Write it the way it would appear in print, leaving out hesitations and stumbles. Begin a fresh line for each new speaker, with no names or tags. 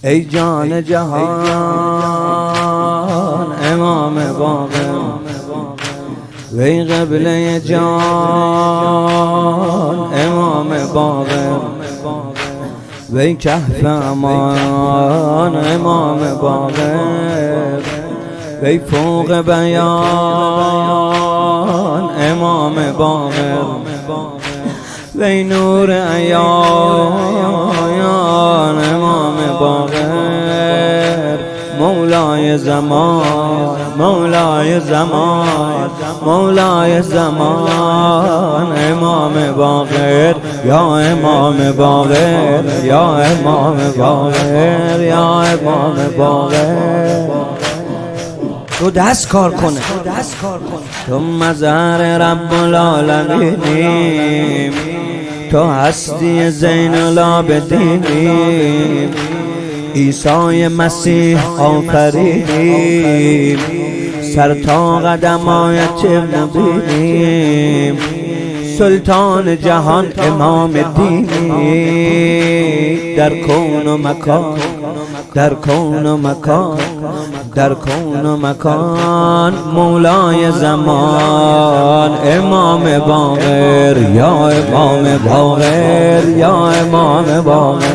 ای جان جهان امام باقر، وی قبله جان امام باقر، وی کهف امان امام باقر، وی فوق بیان امام باقر، وی نور عیان امام باقر، مولای زمان مولای زمان مولای زمان امام باقر، یا امام باقر یا امام باقر یا امام باقر. تو دست کار کنه، تو مظهر رب العالمینی، تو هستی زین العابدینی، عیسی مسیح آفرینیم، سر تا قدمایت مبینیم، سلطان جهان امام دینی، در کون و مکان در کون و مکان در کون و مکان، مولای زمان امام باقر، یا امام باقر یا امام باقر.